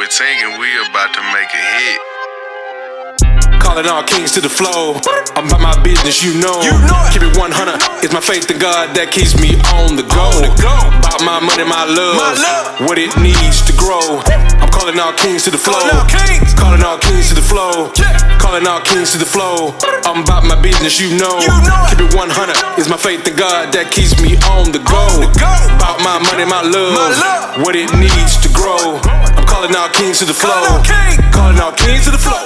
we thinking we about to make a hit. Calling all kings to the flow. I'm about my business, you know. Keep it 100. It's my faith in God that keeps me on the go. About my money, my love, what it needs to grow. I'm calling all kings to the flow. Calling all kings to the flow. Calling all kings to the flow. I'm about my business, you know. Keep it 100. It's my faith in God that keeps me on the go. About my money, my love, what it needs to grow. I'm calling all kings to the flow. Calling all kings to the flow.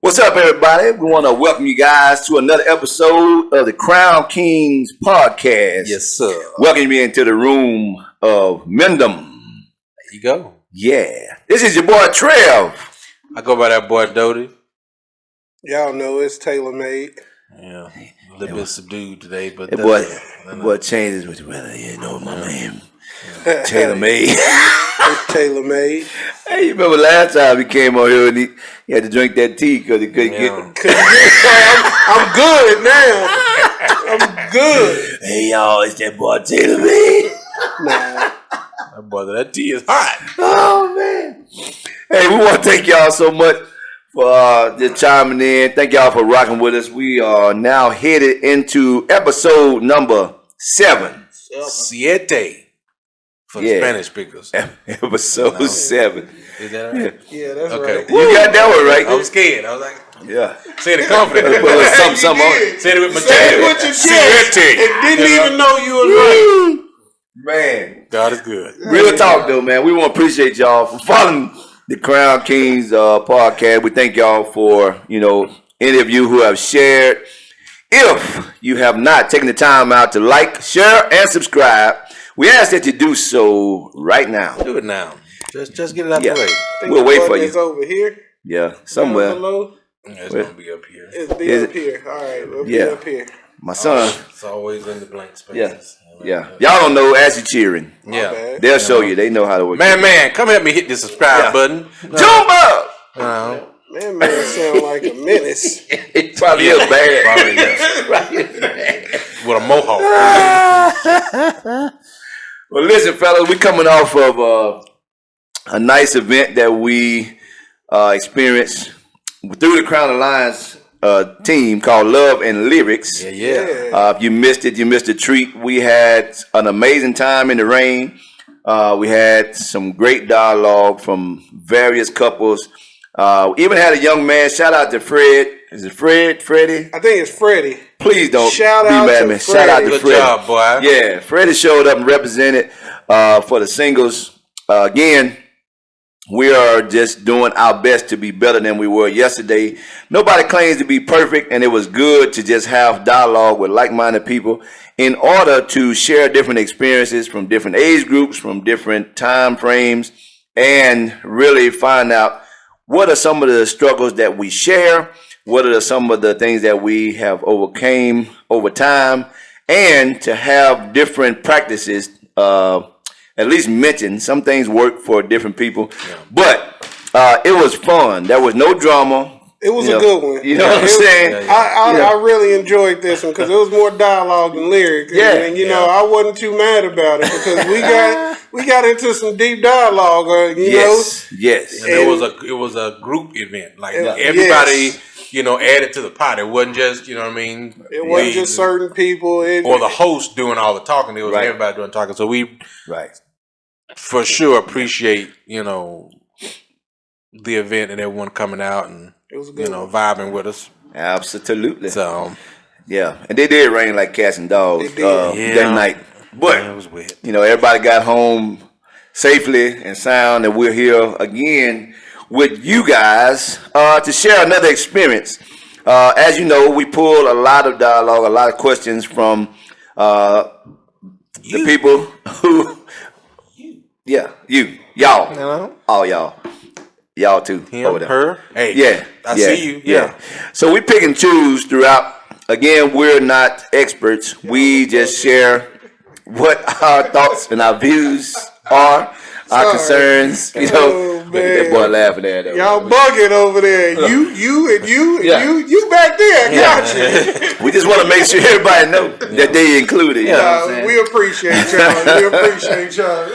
What's up, everybody? We want to welcome you guys to another episode of the Crown Kings podcast. Yes, sir. Welcome you into the room of Mendham. There you go. Yeah. This is your boy, Trev. I go by that boy, Doty. Y'all know it's tailor-made. Yeah. A little bit subdued today, but... Boy changes with the weather. You know my name. Tailor-made. It's tailor-made. Hey, you remember last time he came on here and he had to drink that tea because he couldn't get... I'm good now. I'm good. Hey, y'all, it's that boy Tailor-made. Nah. That boy, that tea is hot. Oh, man. Hey, we want to thank y'all so much for just chiming in. Thank y'all for rocking with us. We are now headed into episode number 7. Siete. For the Spanish speakers. Episode 7. Is that right? Yeah, that's Okay. right. You got that one right. I was scared. I was like, Yeah. said it confident. Something on it. Said it with my Say it chest. with your chest. Siete. And didn't even know you was right. Man. God is good. Real talk, though, man. We want to appreciate y'all for following the Crown Kings podcast. We thank y'all for, any of you who have shared. If you have not taken the time out to like, share, and subscribe, we ask that you do so right now. Do it now. Just get it out the way. We'll wait for It's you. over here. Yeah, somewhere. Below. It's going to be up here. It's be up here. All right, it'll be up here. My son. It's always in the blank spaces. Yeah. Y'all don't know as you cheering. Yeah. Bad. They'll show you. They know how to work. Man, come help me hit the subscribe button. Jump up! That man sound like a menace. It probably is bad. Probably yes. With a mohawk. Well, listen, fellas, we coming off of a nice event that we experienced through the Crown Alliance team called Love and Lyrics. Yeah. If you missed it, you missed a treat. We had an amazing time in the rain. We had some great dialogue from various couples. Even had a young man. Shout out to Fred. Is it Fred? Freddie? I think it's Freddie. Please don't Shout be out mad at to me. Shout out to Good Freddie. job, boy. Yeah, Freddie showed up and represented for the singles. Again, we are just doing our best to be better than we were yesterday. Nobody claims to be perfect, and it was good to just have dialogue with like-minded people in order to share different experiences from different age groups, from different time frames, and really find out what are some of the struggles that we share, what are some of the things that we have overcame over time, and to have different practices at least mention. Some things work for different people, but it was fun. There was no drama. It was a good one. You know what I'm saying? I really enjoyed this one because it was more dialogue than lyrics. Yeah. And I wasn't too mad about it because we got into some deep dialogue. Yes. And it was a group event. Like everybody, added to the pot. It wasn't just, It wasn't just certain people. Or the host doing all the talking. It was everybody doing talking. So we for sure appreciate, the event and everyone coming out and it was a good vibing with us. Absolutely. So yeah, and they did rain like cats and dogs that night. But it was wet. Everybody got home safely and sound, and we're here again with you guys to share another experience. As you know, we pulled a lot of dialogue, a lot of questions from the people who, y'all, all y'all too, Him, over there. her, hey, I see you, yeah. So we pick and choose throughout. Again, we're not experts. We just share what our thoughts and our views are. our concerns. You know, look at that boy laughing at it. Y'all bugging over there. You back there. Got you. We just want to make sure everybody know that they included. You know what I'm saying? We appreciate y'all. We appreciate y'all.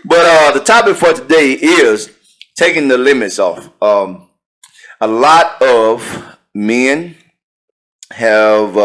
But the topic for today is taking the limits off. A lot of men have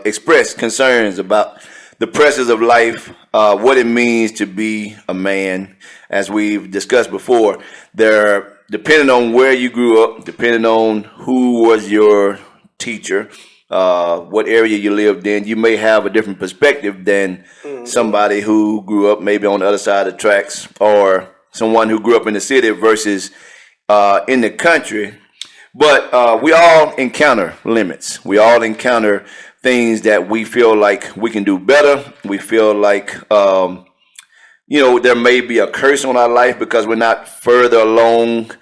expressed concerns about the pressures of life, what it means to be a man. As we've discussed before, depending on where you grew up, depending on who was your teacher, what area you lived in, you may have a different perspective than somebody who grew up maybe on the other side of the tracks, or someone who grew up in the city versus in the country. But we all encounter limits. We all encounter things that we feel like we can do better. We feel like, there may be a curse on our life because we're not further along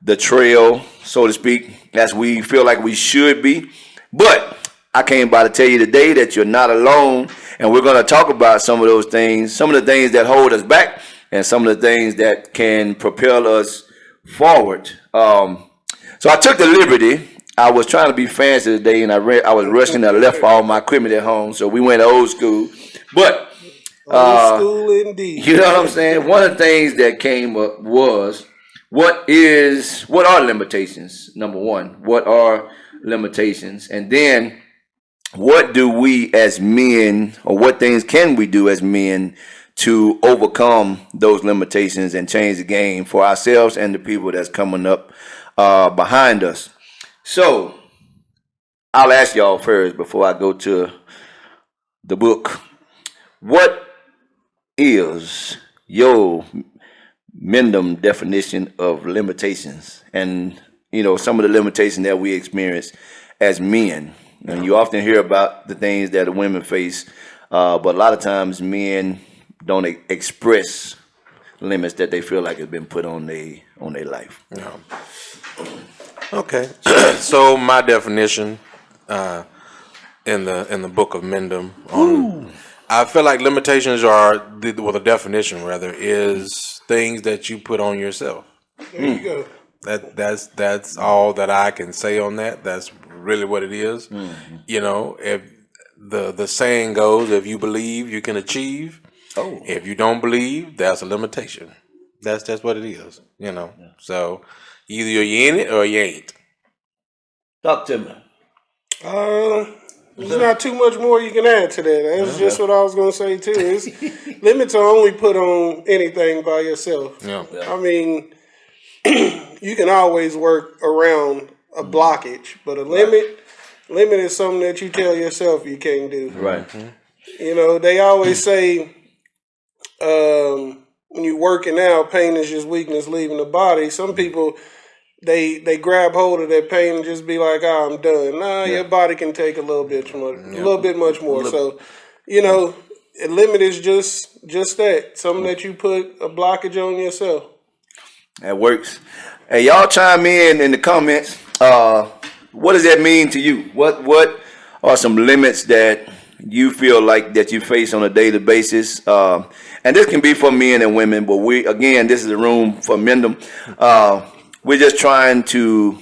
the trail, so to speak, as we feel like we should be. But I came by to tell you today that you're not alone, and we're going to talk about some of those things, some of the things that hold us back, and some of the things that can propel us forward. So I took the liberty. I was trying to be fancy today, and I was rushing. I left all my equipment at home, so we went old school. But old school indeed. You know what I'm saying? One of the things that came up was what are limitations? Number one, what are limitations? And then what do we as men, or what things can we do as men to overcome those limitations and change the game for ourselves and the people that's coming up behind us? So I'll ask y'all first before I go to the book. What is your Mendham definition of limitations? And, some of the limitations that we experience as men. And you often hear about the things that the women face, but a lot of times men don't express limits that they feel like have been put on their life. Yeah. Okay, so my definition in the book of Mendham, I feel like limitations the definition rather is things that you put on yourself. There you go. That's all that I can say on that. That's really what it is. Mm-hmm. If the saying goes, if you believe, you can achieve. Oh. If you don't believe, that's a limitation. That's just what it is. Yeah. So either you're in it or you ain't. Talk to me. There's not too much more you can add to that. That's just what I was going to say too. Limits are only put on anything by yourself. Yeah. I mean, you can always work around a blockage, but a limit is something that you tell yourself you can't do. Right. They always say when you're working out, pain is just weakness leaving the body. Some people, they grab hold of that pain and just be like, I'm done. Nah, your body can take a little bit much more. So, a limit is just that, something that you put a blockage on yourself. That works. Hey, y'all chime in the comments. What does that mean to you? What are some limits that you feel like that you face on a daily basis? And this can be for men and women, but this is a room for Mendham. We're just trying to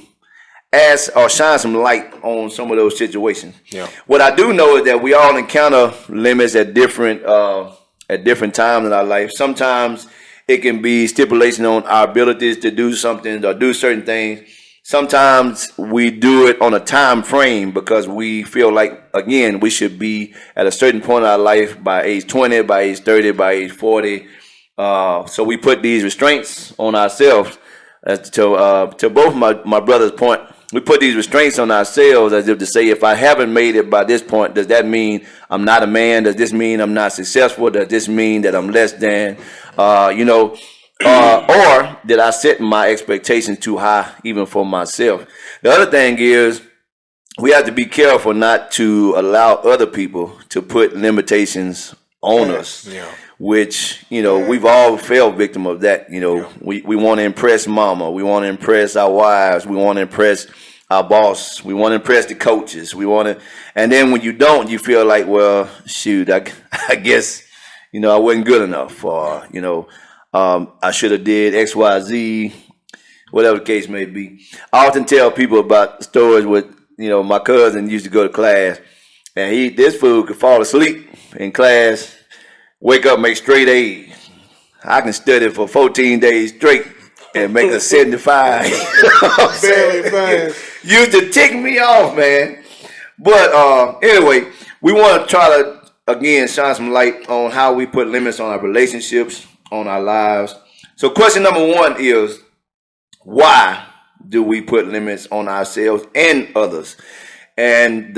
ask or shine some light on some of those situations. Yeah. What I do know is that we all encounter limits at different times in our life. Sometimes it can be stipulation on our abilities to do something or do certain things. Sometimes we do it on a time frame because we feel like, again, we should be at a certain point in our life by age 20, by age 30, by age 40. So we put these restraints on ourselves. To both my brother's point, we put these restraints on ourselves as if to say, if I haven't made it by this point, does that mean I'm not a man? Does this mean I'm not successful? Does this mean that I'm less than? Or did I set my expectations too high even for myself? The other thing is we have to be careful not to allow other people to put limitations on us. Yeah. Which, we've all fell victim of that. We want to impress mama. We want to impress our wives. We want to impress our boss. We want to impress the coaches. And then when you don't, you feel like, well, shoot, I guess, I wasn't good enough, or, I should have did X, Y, Z, whatever the case may be. I often tell people about stories with, my cousin used to go to class, and this fool could fall asleep in class, wake up, make straight A's. I can study for 14 days straight and make a 75. Barely bad. Used to tick me off, man. But anyway, we want to try to, again, shine some light on how we put limits on our relationships, on our lives. So question number 1 is, why do we put limits on ourselves and others? And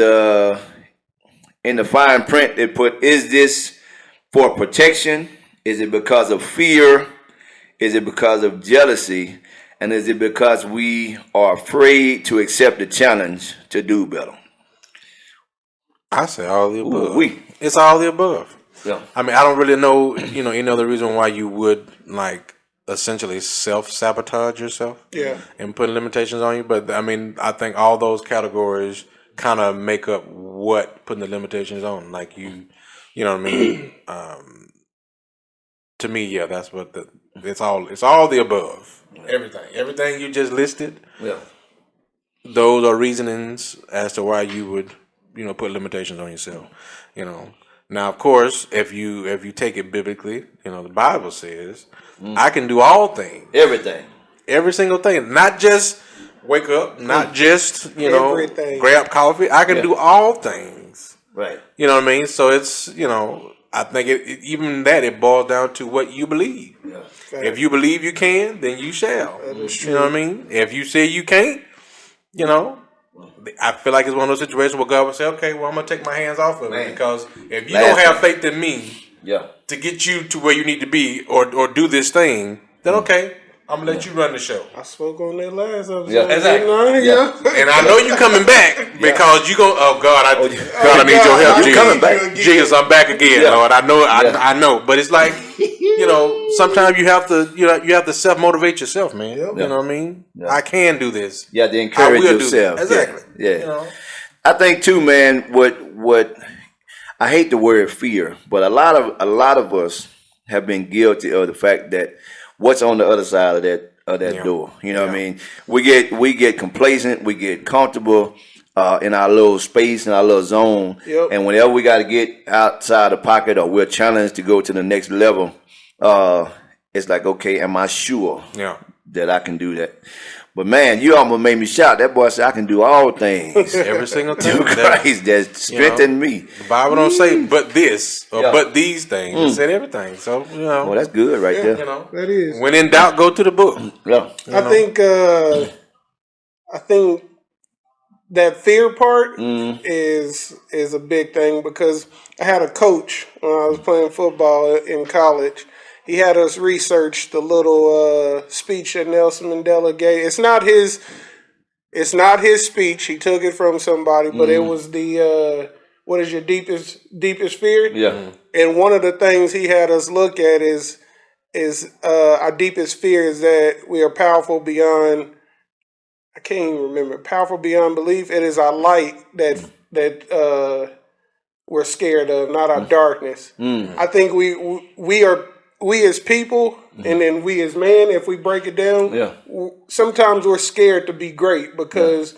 in the fine print, it put, is this for protection? Is it because of fear? Is it because of jealousy? And is it because we are afraid to accept the challenge to do better? I say all the above. Ooh, it's all the above. Yeah. I mean, I don't really know, any other reason why you would essentially self-sabotage yourself. Yeah. And put limitations on you. But I mean, I think all those categories kind of make up what putting the limitations on. Like you know what I mean? To me, yeah, that's what it's all the above. Everything you just listed. Yeah. Those are reasonings as to why you would, put limitations on yourself. Now, of course, if you take it biblically, the Bible says, I can do all things. Everything. Every single thing. Not just wake up, not just, Everything. grab coffee. I can do all things. Right. You know what I mean? So it's, I think even that it boils down to what you believe. Yeah. If you believe you can, then you shall. That is true. You know what I mean? If you say you can't, I feel like it's one of those situations where God will say, okay, well, I'm going to take my hands off of it. Because if you don't have faith in me to get you to where you need to be or do this thing, then okay, I'm going to let you run the show. I spoke on that last episode. Yeah, exactly. Yeah. And I know you coming back because you go, oh, God, I need your help, You Jesus. coming back. Jesus, I'm back again, Lord. I know, I know. But it's like, sometimes you have to self-motivate yourself, man. Yep. You know what I mean? Yeah. I can do this. You have to encourage I will yourself. do that. Exactly. Yeah. I think too, man, what I hate the word fear, but a lot of us have been guilty of the fact that what's on the other side of that door. You know what I mean? We get complacent, we get comfortable in our little space, in our little zone. Yep. And whenever we got to get outside the pocket or we're challenged to go to the next level, it's like, okay, am I sure that I can do that? But man, you almost made me shout. That boy said, I can do all things. Every single thing. Through Christ that strengthened me. The Bible don't say but this or but these things. It said everything. So, Well, that's good right there. That is. When in doubt, go to the book. Yeah. I think that fear part is a big thing because I had a coach when I was playing football in college. He had us research the little speech that Nelson Mandela gave. It's not his speech. He took it from somebody, but it was the what is your deepest fear? Yeah. And one of the things he had us look at is our deepest fear is that we are powerful beyond. I can't even remember. Powerful beyond belief. It is our light that we're scared of, not our darkness. I think we as people, and then we as man, if we break it down, sometimes we're scared to be great because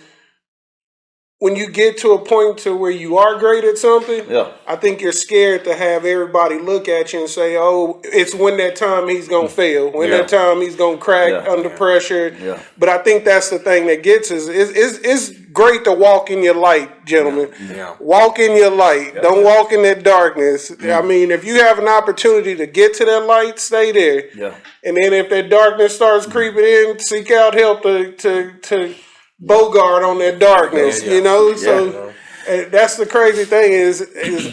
when you get to a point to where you are great at something, I think you're scared to have everybody look at you and say, oh, it's when that time he's going to fail, when that time he's going to crack under pressure. Yeah. But I think that's the thing that gets us. It's great to walk in your light, gentlemen. Yeah. Walk in your light. Yeah. Don't walk in that darkness. I mean, if you have an opportunity to get to that light, stay there. Yeah. And then if that darkness starts creeping in, seek out help to bogart on that darkness, So that's the crazy thing is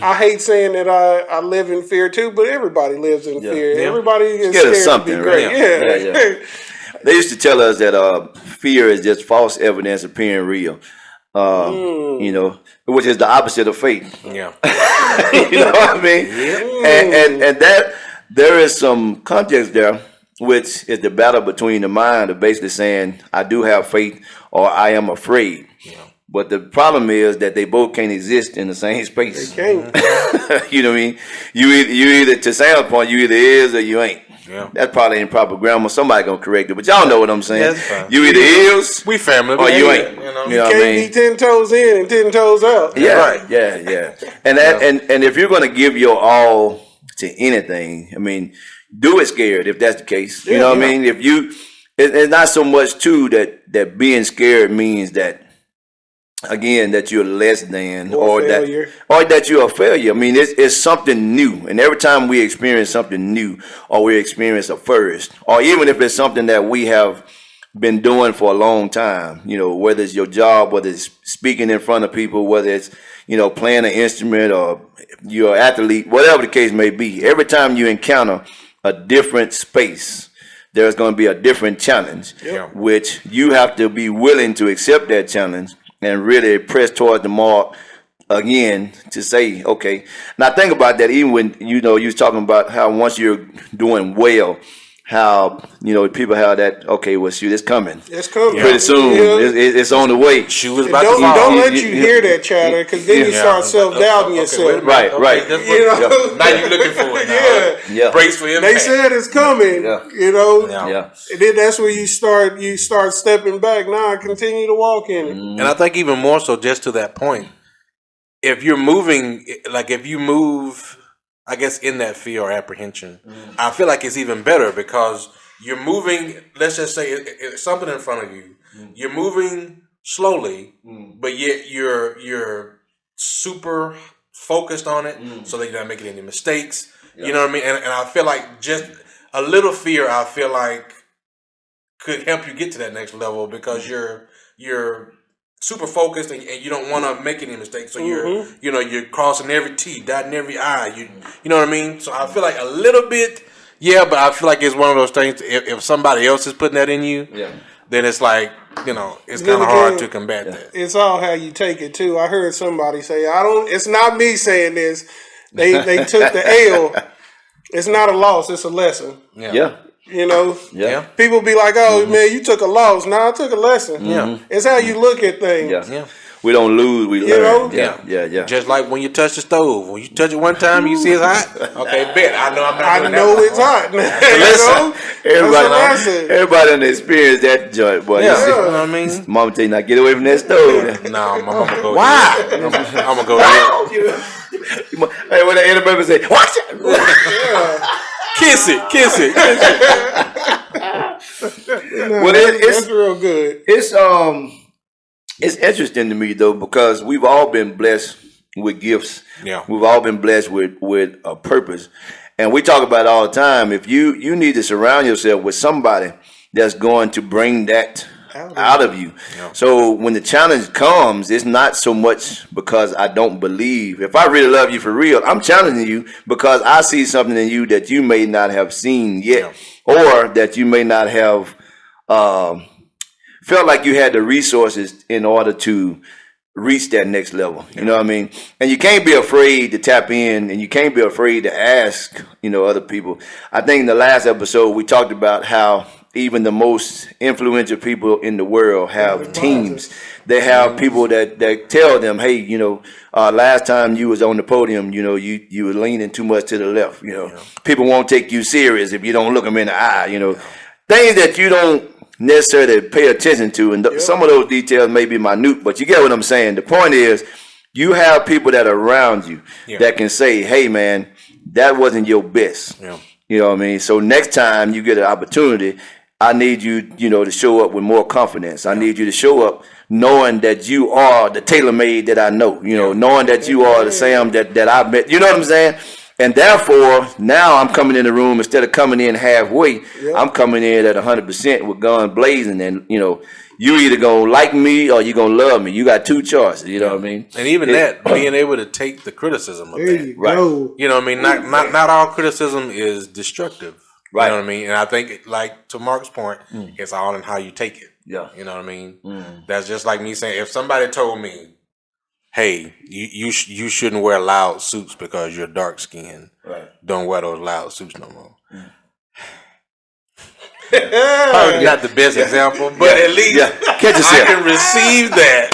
I hate saying that I live in fear too, but everybody lives in fear. Yeah. Everybody is scared of something, to be great. Right? Yeah. They used to tell us that fear is just false evidence appearing real. Which is the opposite of faith. Yeah. You know what I mean? Yeah. And that there is some context there, which is the battle between the mind of basically saying, I do have faith or I am afraid. Yeah. But the problem is that they both can't exist in the same space. They can't. You know what I mean? You either, to Sam's point, you either is or you ain't. Yeah. That's probably improper grammar. Somebody gonna correct it, but y'all know what I'm saying. That's fine. You either is We family, or you ain't. You know? You know what I Can't mean? be 10 toes in and 10 toes out. Yeah, Right. yeah. And that and if you're gonna give your all to anything, I mean, do it scared if that's the case. You know what I mean? If you, it's not so much too that being scared means that, again, that you're less than or that you're a failure. I mean, it's something new, and every time we experience something new or we experience a first, or even if it's something that we have been doing for a long time, you know, whether it's your job, whether it's speaking in front of people, whether it's, you know, playing an instrument or you're an athlete, whatever the case may be, every time you encounter a different space, there's going to be a different challenge, which you have to be willing to accept that challenge and really press towards the mark again to say, okay. Now think about that. Even when, you know, you was talking about how once you're doing well, how, you know, people have that, okay, well, shoot, it's coming. It's coming. Pretty soon. It's on the way. She was about Don't let you hear that chatter, because then you start self-doubting yourself. Right. You know? Now you're looking for it. Yeah. Brace for impact. They said it's coming. You know? Yeah. And then that's where you start stepping back. Now I continue to walk in it. And I think even more so, just to that point, if you're moving, like if you move, I guess, in that fear or apprehension, I feel like it's even better because you're moving, let's just say it's something in front of you. You're moving slowly, but yet you're super focused on it so that you're not making any mistakes. You know what I mean? And I feel like just a little fear, I feel like, could help you get to that next level because you're super focused and you don't want to make any mistakes. So you're crossing every T, dotting every I. You know what I mean? So I feel like a little bit, but I feel like it's one of those things. If somebody else is putting that in you, then it's like, you know, it's kind of hard to combat that. It's all how you take it too. I heard somebody say, it's not me saying this. They took the L. It's not a loss, it's a lesson. Yeah. You know? Yeah. People be like, oh, man, you took a loss. No, I took a lesson. Yeah. It's how you look at things. Yeah. We don't lose, we learn. know? Yeah. Just like when you touch the stove. When you touch it one time, you see it's hot. Okay, bet. I know I'm not doing I know that. it's hot. You know? Everybody done experienced that joint, boy. Yeah. You know what I mean? Mama tell you not get away from that stove. No, my mama go Why? I'm gonna go there. Hey, when the anybody say, watch it. Kiss it. Well, That's real good. It's interesting to me though, because we've all been blessed with gifts. Yeah. We've all been blessed with a purpose. And we talk about it all the time. If you need to surround yourself with somebody that's going to bring that out of you. Yeah. So when the challenge comes, it's not so much because I don't believe. If I really love you for real, I'm challenging you because I see something in you that you may not have seen yet, or that you may not have felt like you had the resources in order to reach that next level. You know what I mean? And you can't be afraid to tap in, and you can't be afraid to ask, other people. I think in the last episode we talked about how even the most influential people in the world have teams. They have people that tell them, hey, last time you was on the podium, you were leaning too much to the left. People won't take you serious if you don't look them in the eye. Things that you don't necessarily pay attention to, and some of those details may be minute, but you get what I'm saying. The point is, you have people that are around you that can say, hey man, that wasn't your best. You know what I mean? So next time you get an opportunity, I need you, to show up with more confidence. I need you to show up knowing that you are the tailor-made that I know, knowing that you are the Sam that I've met. You know what I'm saying? And therefore, now I'm coming in the room, instead of coming in halfway, I'm coming in at 100% with gun blazing. And, you either going to like me or you're going to love me. You got two choices, you know what I mean? And even that, being able to take the criticism of that. Right. You know what I mean? Not all criticism is destructive. Right. You know what I mean? And I think, like, to Mark's point, it's all in how you take it. Yeah. You know what I mean? That's just like me saying, if somebody told me, hey, you shouldn't wear loud suits because you're dark skinned. Right. Don't wear those loud suits no more. Probably not the best example, but at least Catch yourself. I can receive that.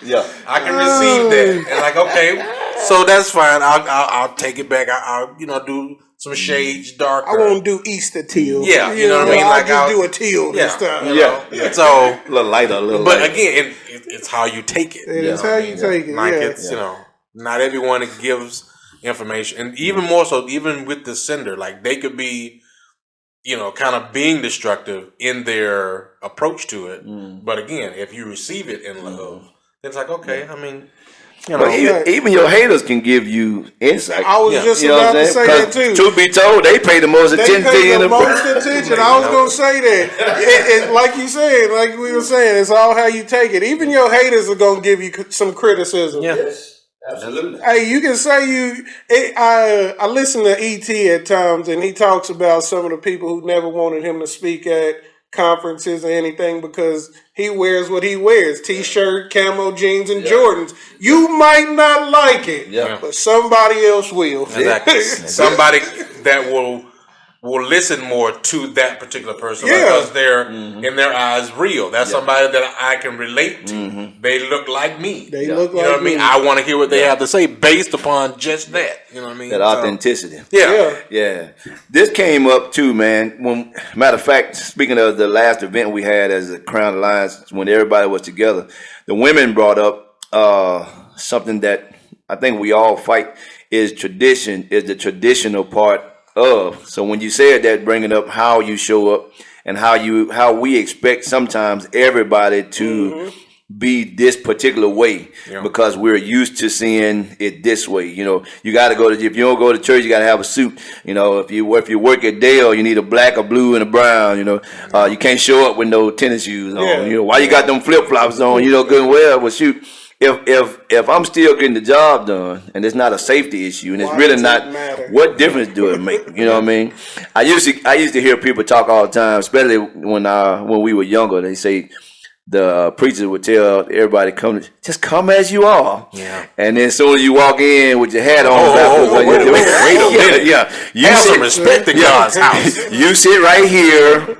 Yeah. I can receive that. And like, okay, so that's fine. I'll take it back. I'll do some shades darker. I won't do Easter teal. Yeah, you know what I mean. Like I'll just do a teal this time. Yeah. So a little lighter, But again, it's how you take it. It's how you take it. Like it's not everyone gives information, and even more so, even with the sender, like they could be, kind of being destructive in their approach to it. But again, if you receive it in love, it's like okay. I mean. But even your haters can give you insight. I was just about to say that too. Truth be told, they pay the most attention. They pay the most attention. I was going to say that. It, like you said, like we were saying, it's all how you take it. Even your haters are going to give you some criticism. Yeah. Yes, absolutely. Hey, you can say I listen to E.T. at times, and he talks about some of the people who never wanted him to speak at conferences or anything because he wears what he wears, t-shirt, camo jeans, and Jordans. You might not like it, but somebody else will. Exactly. Somebody that will listen more to that particular person because they're in their eyes real. That's somebody that I can relate to. They look like me. They look like what I mean? me. I want to hear what they have to say based upon just that. You know what I mean? That authenticity. Yeah. This came up too, man. Matter of fact, speaking of the last event we had as the Crown Alliance, when everybody was together, the women brought up something that I think we all fight is tradition, is the traditional part of. So when you said that, bringing up how you show up and how we expect sometimes everybody to be this particular way because we're used to seeing it this way. You got to go to, if you don't go to church, you got to have a suit. If you work at Dale, you need a black, a blue, and a brown. You can't show up with no tennis shoes on. Why you got them flip flops on? Good and well. Well, shoot. If I'm still getting the job done and it's not a safety issue and it's really not, what difference do it make? You know what I mean? I used to hear people talk all the time, especially when we were younger. They say the preachers would tell everybody, just come as you are. Yeah. And then as soon as you walk in with your hat on, wait a minute. You have some respect in God's house. You sit right here.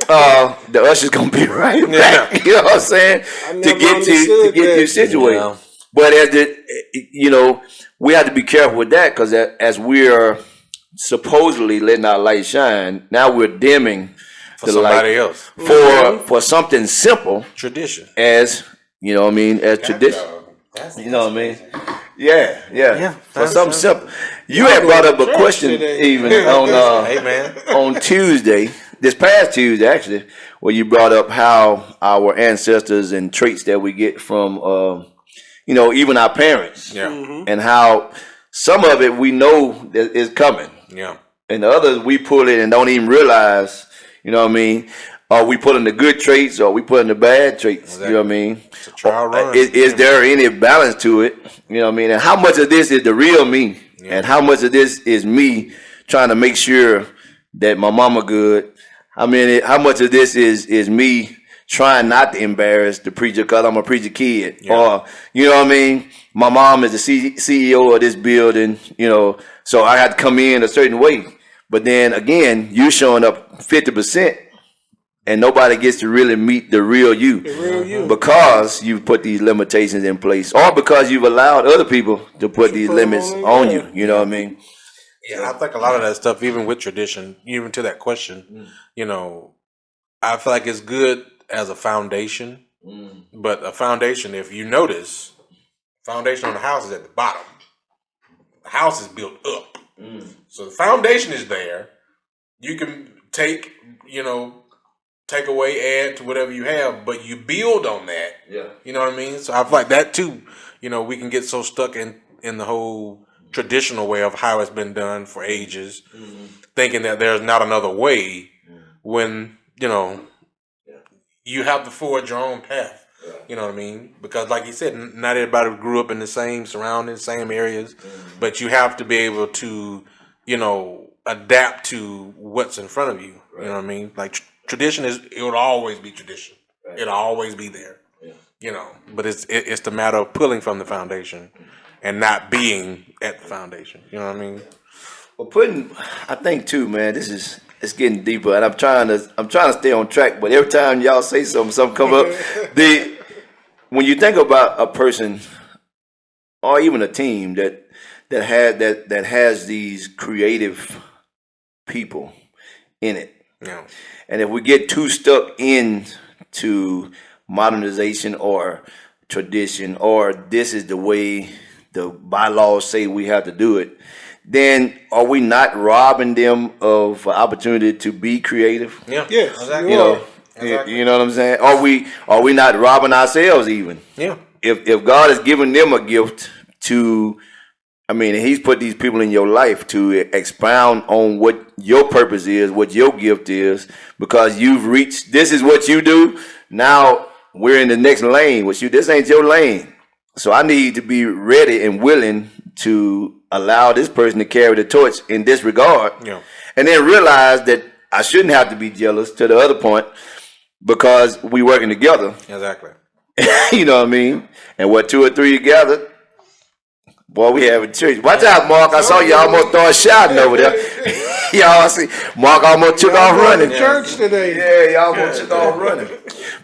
The usher's gonna be right back. You know what I'm saying? To get you situated. Yeah. But we have to be careful with that because as we're supposedly letting our light shine, now we're dimming for somebody else for something simple, tradition. As as tradition. You know what I mean? Yeah. For something simple. You had brought up a question even on Tuesday, this past Tuesday actually, where you brought up how our ancestors and traits that we get from even our parents, and how some of it we know that is coming, and the others we pull it and don't even realize. You know what I mean? Or we put in the good traits, or we put in the bad traits. Exactly. You know what I mean? It's a trial run. Is there any balance to it? You know what I mean? And how much of this is the real me, and how much of this is me trying to make sure that my mama good? I mean, how much of this is me trying not to embarrass the preacher because I'm a preacher kid, or you know what I mean? My mom is the CEO of this building, so I had to come in a certain way. But then again, you showing up 50%, and nobody gets to really meet the real you, because you put these limitations in place, or because you've allowed other people to put these limits on you. You know what I mean? Yeah, I think a lot of that stuff, even with tradition, even to that question, I feel like it's good as a foundation, but a foundation, if you notice, foundation on the house is at the bottom. The house is built up. So the foundation is there. You can take away, add to whatever you have, but you build on that. Yeah. You know what I mean? So I feel like that too, we can get so stuck in the whole traditional way of how it's been done for ages, thinking that there's not another way when, you have to forge your own path. You know what I mean? Because like you said, not everybody grew up in the same surroundings, same areas, but you have to be able to, adapt to what's in front of you. You know what I mean? Like tradition it will always be tradition. It'll always be there. But it's the matter of pulling from the foundation and not being at the foundation. You know what I mean? Well, I think too, man, it's getting deeper, and I'm trying to stay on track. But every time y'all say something come up. When you think about a person or even a team that has these creative people in it. Yeah. And if we get too stuck into modernization or tradition, or this is the way the bylaws say we have to do it, then are we not robbing them of opportunity to be creative? Yeah. Yes, Exactly. You know, Exactly. you know what I'm saying? Are we not robbing ourselves even? Yeah. If God has given them a gift to, I mean, He's put these people in your life to expound on what your purpose is, what your gift is, because you've reached, this is what you do. Now we're in the next lane. This ain't your lane. So I need to be ready and willing to allow this person to carry the torch in this regard. Yeah. And then realize that I shouldn't have to be jealous, to the other point, because we working together. Exactly. You know what I mean? And what 2 or 3 together, boy, we have a church. Watch out, Mark. I saw you almost start shouting over there. Y'all see, Mark almost took off running. Church today. Yeah, y'all almost took off running.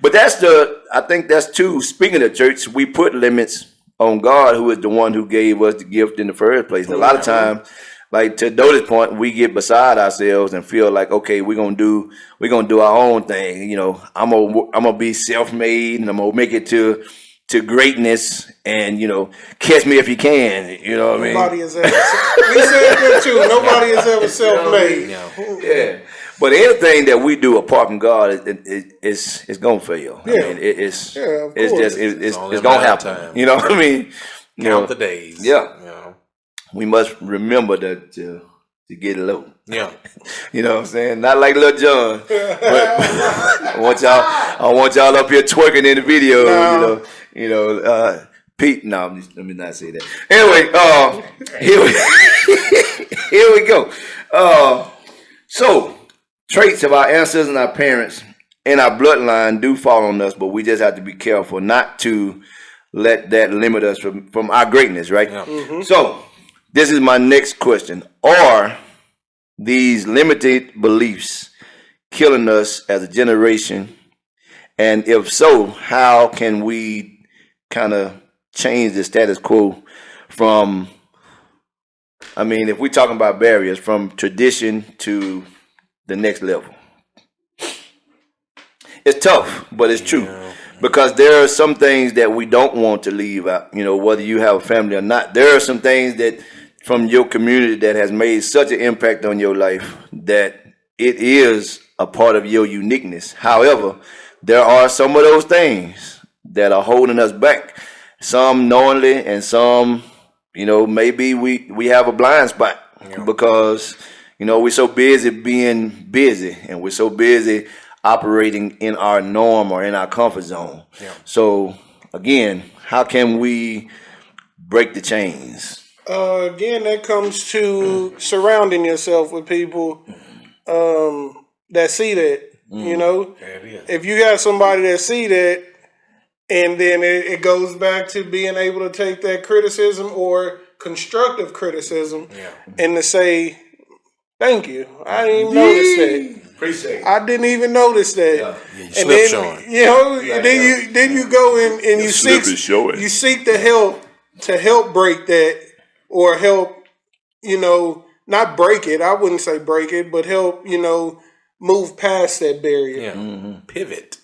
But I think that's too, speaking of church, we put limits on God, who is the one who gave us the gift in the first place. And a lot of times, like to Doty's point, we get beside ourselves and feel like, okay, we're gonna do our own thing. You know, I'm gonna be self-made and I'm gonna make it to greatness, and catch me if you can. You know what I mean? Nobody is ever. We said that too. Nobody is ever self-made. Yeah. But anything that we do apart from God, it's gonna fail. Yeah. I mean, it's just it's only a gonna matter of happen. time. You know what I mean? Count the days. Yeah. You know. We must remember that to get low. Yeah. You know what I'm saying? Not like Lil Jon. But I want y'all up here twerking in the video. No. Pete. No, let me not say that. Anyway, here we go. So traits of our ancestors and our parents and our bloodline do fall on us, but we just have to be careful not to let that limit us from our greatness, right? Yeah. Mm-hmm. So this is my next question. Are these limited beliefs killing us as a generation? And if so, how can we kind of change the status quo from, I mean, if we're talking about barriers, from tradition to the next level? It's tough, but it's true. Because there are some things that we don't want to leave out, whether you have a family or not. There are some things that from your community that has made such an impact on your life that it is a part of your uniqueness. However, there are some of those things that are holding us back. Some knowingly, and some, maybe we have a blind spot because, we're so busy being busy, and we're so busy operating in our norm or in our comfort zone. Yeah. So again, how can we break the chains? Again, that comes to surrounding yourself with people that see that. If you got somebody that see that, and then it goes back to being able to take that criticism or constructive criticism and to say, thank you. I didn't even notice that. Appreciate it. I didn't even notice that. Yeah. And then you go and you seek the help to help break that, or help, not break it. I wouldn't say break it, but help, move past that barrier. Yeah. Mm-hmm. Pivot.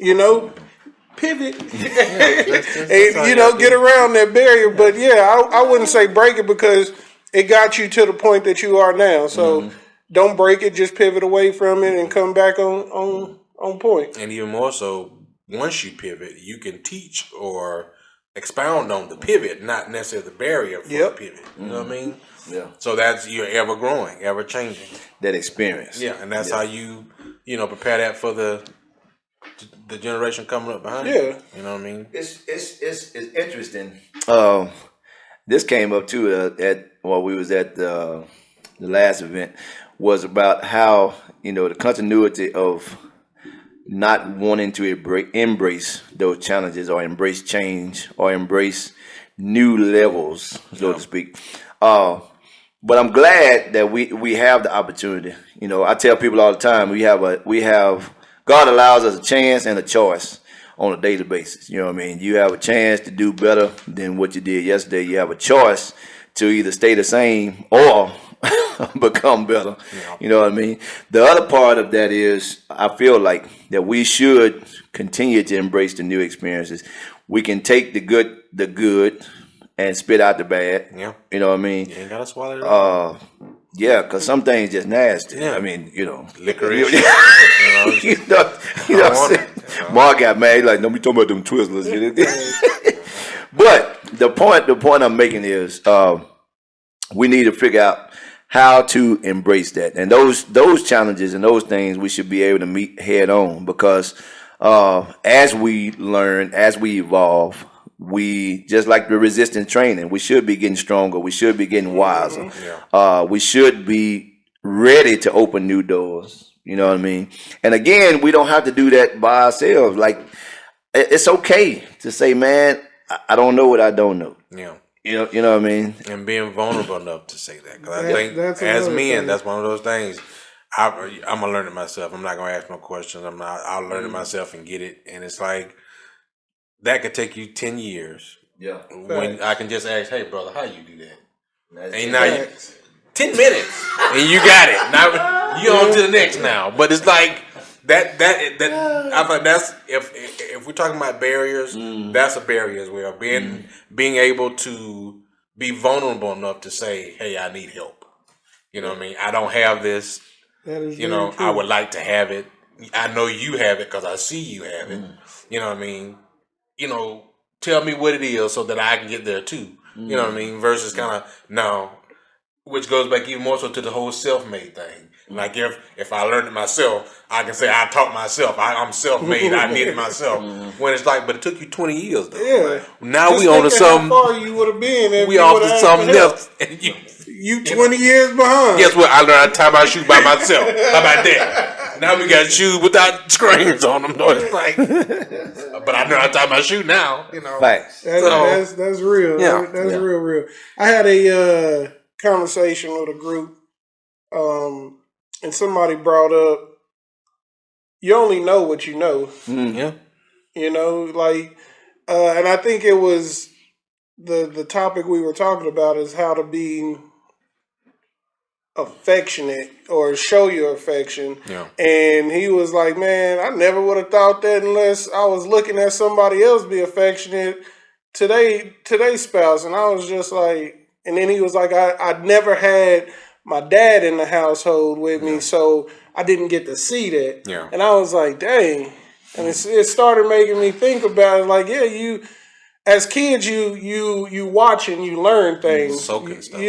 Pivot. And, get around that barrier. But I wouldn't say break it, because it got you to the point that you are now. So don't break it, just pivot away from it and come back on point. And even more so, once you pivot, you can teach or expound on the pivot, not necessarily the barrier for the pivot. You know what I mean? Yeah. So that's, you're ever growing, ever changing. That experience. Yeah, and that's how you prepare that for the generation coming up behind you. Yeah. You know what I mean? It's interesting. This came up too we was at the last event, was about how the continuity of not wanting to embrace those challenges, or embrace change, or embrace new levels, so to speak. But I'm glad that we have the opportunity. I tell people all the time, we have God allows us a chance and a choice on a daily basis. You know what I mean? You have a chance to do better than what you did yesterday. You have a choice to either stay the same or become better. You know what I mean? The other part of that is I feel like that we should continue to embrace the new experiences. We can take the good and spit out the bad. Yeah. You know what I mean? You ain't gotta swallow it all. Yeah, because some things just nasty. Yeah. I mean, Licorice. you know what I'm saying? Mark got mad. He's like, don't be talking about them Twizzlers. But the point I'm making is we need to figure out how to embrace that. And those challenges and those things we should be able to meet head on, because as we learn, as we evolve, we, just like the resistance training, we should be getting stronger. We should be getting wiser. We should be ready to open new doors. You know what I mean? And again, we don't have to do that by ourselves. Like, it's okay to say, man, I don't know what I don't know. Yeah. You know what I mean? And being vulnerable enough to say that. Because I think as men, that's one of those things. I'm going to learn it myself. I'm not going to ask no questions. I'll learn it myself and get it. And it's like, that could take you 10 years. Yeah. When I can just ask, hey, brother, how you do that? And now you 10 minutes and you got it. Now you on to the next now. But it's like that I think that's if we're talking about barriers, that's a barrier as well. Being able to be vulnerable enough to say, hey, I need help. You know what I mean? I don't have this. I would like to have it. I know you have it because I see you have it. You know what I mean? Tell me what it is so that I can get there too. You know what I mean? Versus kind of, which goes back even more so to the whole self-made thing. Like if I learned it myself, I can say I taught myself. I'm self-made. I did it myself. When it's like, but it took you 20 years though. Yeah. Now just we on to something. How far you would have been if we you off to something else. You 20 years behind. Guess what? I learned how to tie my shoe by myself. How about that? Now we got shoes without screens on them. It's like, but I know how to tie my shoe now. Facts. That's real. Yeah. That's real. I had a conversation with a group, and somebody brought up, you only know what you know. Yeah. And I think it was the topic we were talking about is how to be affectionate or show your affection. Yeah. And he was like, man, I never would have thought that unless I was looking at somebody else be affectionate to their spouse. And I was just like, and then he was like, I never had my dad in the household with me, so I didn't get to see that. Yeah. And I was like, dang. And it started making me think about it. Like, yeah, you as kids, you watch and you learn things. Soaking stuff.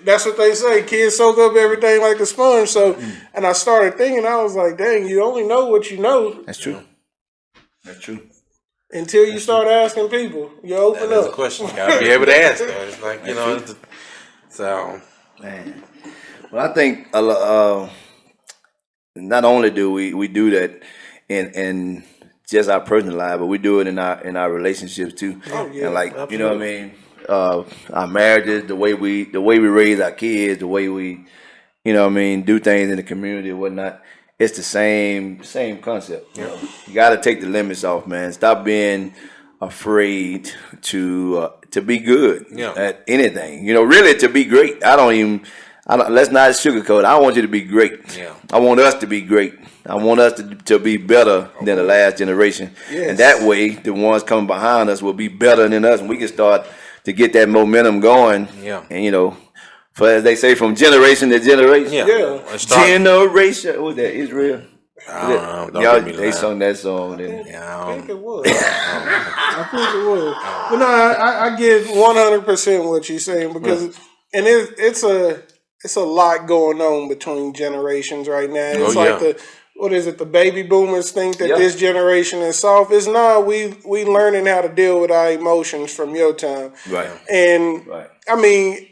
That's what they say. Kids soak up everything like a sponge. So, and I started thinking, I was like, dang, you only know what you know. That's true. That's true. Until you start asking people, you open That's up. a question. You gotta be able to ask though. It's like, so. Man. Well, I think not only do we do that in just our personal life, but we do it in our relationships too. Oh, yeah, and like absolutely. you know what I mean, our marriages, the way we raise our kids, the way we do things in the community and whatnot. It's the same concept. Yeah. You got to take the limits off, man. Stop being afraid to be good at anything. Really to be great. Let's not sugarcoat it. I want you to be great. Yeah. I want us to be great. I want us to be better than the last generation. Yes. And that way, the ones coming behind us will be better than us, and we can start to get that momentum going. Yeah. And for as they say, from generation to generation. Yeah. Generation. What was that? Israel. I don't know. Don't get me They lying. sung that song. And I think it was. I think it was. But no, I get 100% what you're saying because, and it's a lot going on between generations right now. It's the baby boomers think that this generation is soft. It's not. We learning how to deal with our emotions from your time. Right. And I mean,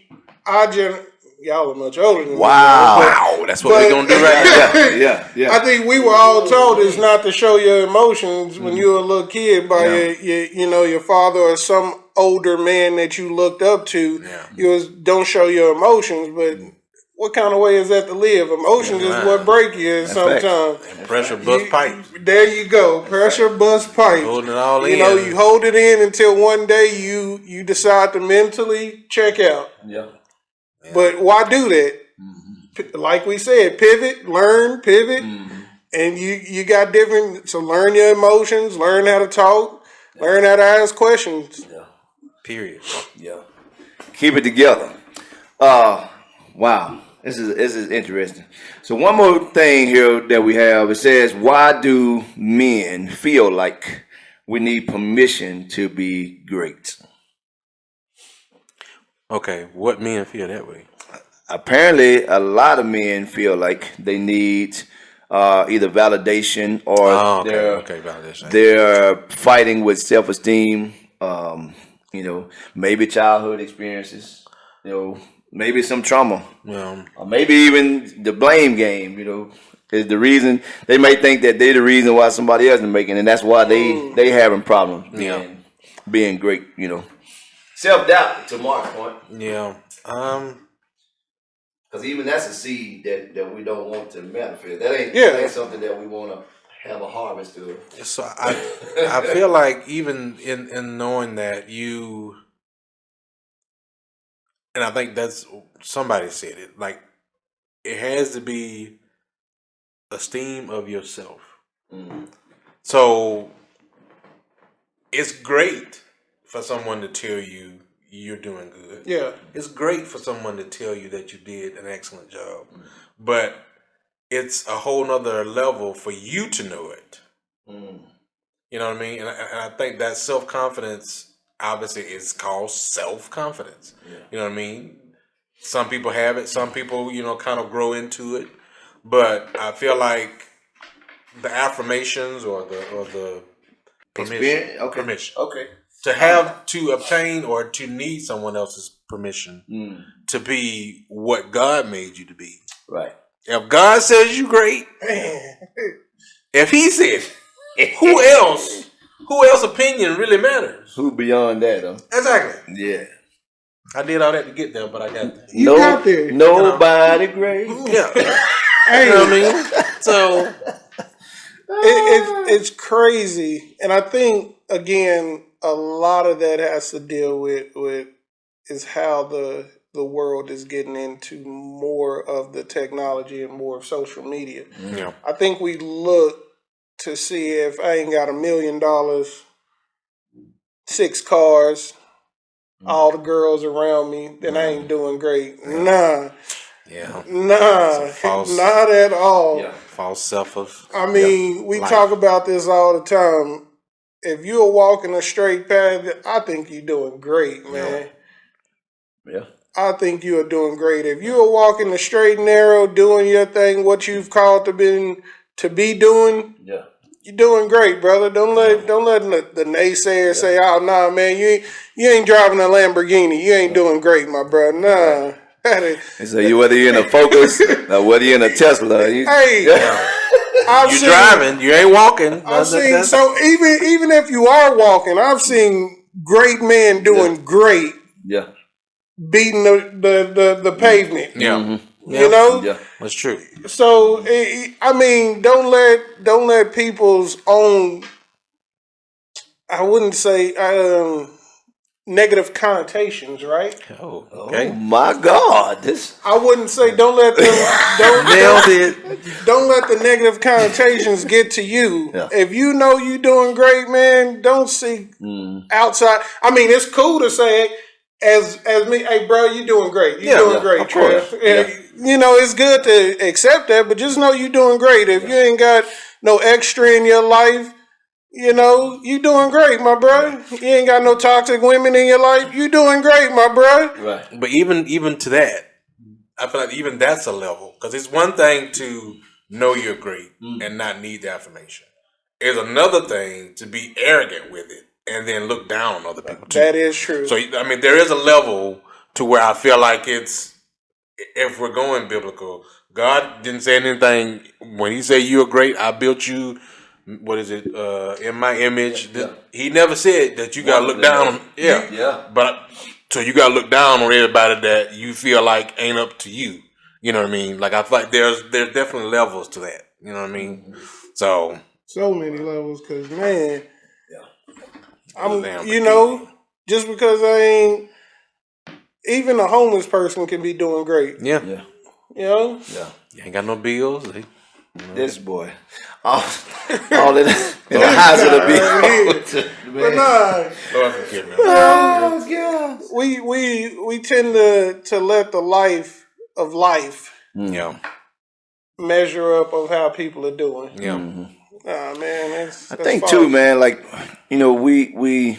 y'all are much older than me. Wow. That's what we're gonna do right now. Yeah. I think we were all told is not to show your emotions when you were a little kid by your father or some older man that you looked up to. Yeah. Don't show your emotions, but what kind of way is that to live? Emotions is what break you sometimes. And pressure bust pipes. There you go. Pressure bust pipes. Holding it all in. You hold it in until one day you decide to mentally check out. Yeah. But why do that? Like we said, pivot, learn, pivot, and you got different. So learn your emotions, learn how to talk, learn how to ask questions. Yeah. Period. Yeah. Keep it together. Wow. This is interesting. So one more thing here that we have, it says, why do men feel like we need permission to be great? Okay, what men feel that way? Apparently, a lot of men feel like they need either validation or validation. they're fighting with self-esteem. Maybe childhood experiences. Maybe some trauma. Yeah. Or maybe even the blame game. Is the reason they may think that they're the reason why somebody else is making, and that's why they having problems being great. Self-doubt, to Mark's point. Yeah. Because even that's a seed that we don't want to manifest. That ain't something that we want to have a harvest of. So I feel like even in knowing that you, and I think that's, somebody said it, like it has to be esteem of yourself. So it's great for someone to tell you you're doing good. Yeah. It's great for someone to tell you that you did an excellent job. But it's a whole nother level for you to know it. You know what I mean? And I think that self-confidence, obviously, is called self-confidence. Yeah. You know what I mean? Some people have it. Some people, kind of grow into it. But I feel like the affirmations or the permission. Permission. Okay. To obtain or to need someone else's permission to be what God made you to be. Right. If God says you great, if He said, who else opinion really matters? Who beyond that, huh? Exactly. Yeah. I did all that to get there, but I got there. You got there. Nobody great. Yeah. You know what I mean? So it's crazy. And I think, again, a lot of that has to deal with is how the world is getting into more of the technology and more of social media. Yeah. I think we look to see if I ain't got $1 million, 6 cars, all the girls around me, then I ain't doing great. Nah. Yeah. Nah. Not at all. Yeah. False self of. I mean, we talk about this all the time. If you're walking a straight path, I think you're doing great, man. Yeah. I think you are doing great. If you are walking the straight and narrow, doing your thing, what you've called to be doing, you're doing great, brother. Don't let the naysayers say, "Oh, nah, man, you ain't driving a Lamborghini. You ain't doing great, my brother." Nah. So whether you're in a Focus or whether you're in a Tesla, you're driving, you ain't walking. I've seen, so even if you are walking, I've seen great men doing great. Yeah. Beating the pavement. Yeah. Mm-hmm. You know? Yeah. That's true. So I mean, don't let people's own, I wouldn't say negative connotations, right? Oh, okay. Oh my God! I wouldn't say don't let them nailed it. Don't let the negative connotations get to you. Yeah. If you know you're doing great, man, don't seek outside. I mean, it's cool to say as me, hey, bro, you doing great. You doing great, Trev. You know, it's good to accept that, but just know you're doing great. If you ain't got no extra in your life, you know, you doing great, my bro. You ain't got no toxic women in your life. You doing great, my bro. Right. But even to that, I feel like even that's a level. Because it's one thing to know you're great and not need the affirmation. It's another thing to be arrogant with it and then look down on other people too. That is true. So, I mean, there is a level to where I feel like it's, if we're going biblical, God didn't say anything. When He said you're great, I built you, what is it, in my image. He never said that you got to look down on, but so you got to look down on everybody that you feel like ain't up to you. You know what I mean? Like, I feel like there's definitely levels to that. You know what I mean? So many levels, because, man, I'm, you know, just because I ain't, even a homeless person can be doing great. Yeah. Yeah. You know? Yeah. You ain't got no bills. This boy. All in the house of the bill. But nah, Oh, God. we tend to let the life of life Yeah. measure up of how people are doing. Yeah. Man, I think too, man. Like we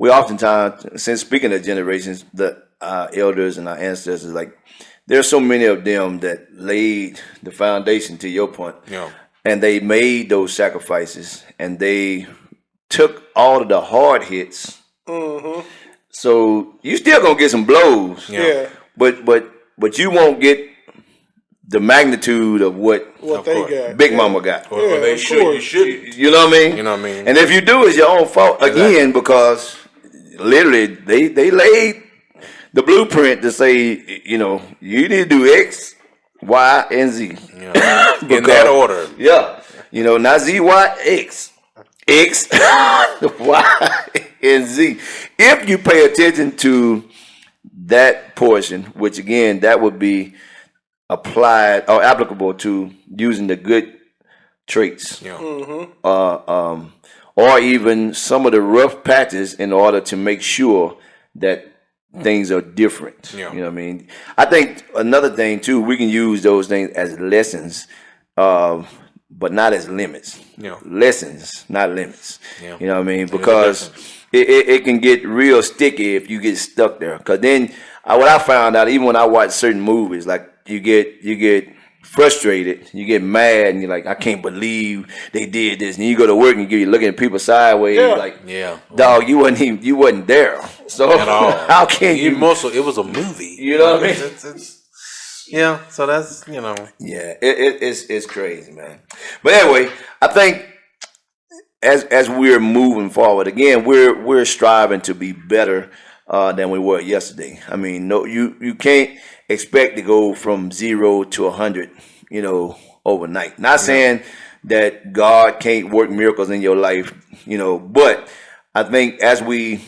oftentimes, since speaking of generations, the elders and our ancestors, like there's so many of them that laid the foundation. To your point, Yeah. and they made those sacrifices, and they took all of the hard hits. Mm-hmm. So you still gonna get some blows, Yeah. but you won't get the magnitude of what They got. Big Mama got. Or they of should. You course. shouldn't. You know what I mean? You know what I mean? And if you do, it's your own fault again, because literally they laid the blueprint to say, you need to do X, Y, and Z. Yeah. In that order. Yeah. Not Z, Y, X. X, Y, and Z. If you pay attention to that portion, which again, that would be applied or applicable to using the good traits, Yeah. or even some of the rough patches in order to make sure that things are different. Yeah. You know what I mean? I think another thing too, we can use those things as lessons, but not as limits. Yeah. Lessons, not limits. Yeah. You know what I mean? There's a Because it can get real sticky if you get stuck there. Because then what I found out, even when I watch certain movies, like you get frustrated, you get mad, and you're like, I can't believe they did this. And you go to work and you're looking at people sideways, like, Yeah. dog, you wasn't there. So At all. how can you? It was a movie. You know what I mean? Yeah. So that's Yeah, it's crazy, man. But anyway, I think as we're moving forward, again, we're striving to be better than we were yesterday. I mean, no, you can't expect to go from 0 to 100, overnight. Not saying that God can't work miracles in your life, but I think as we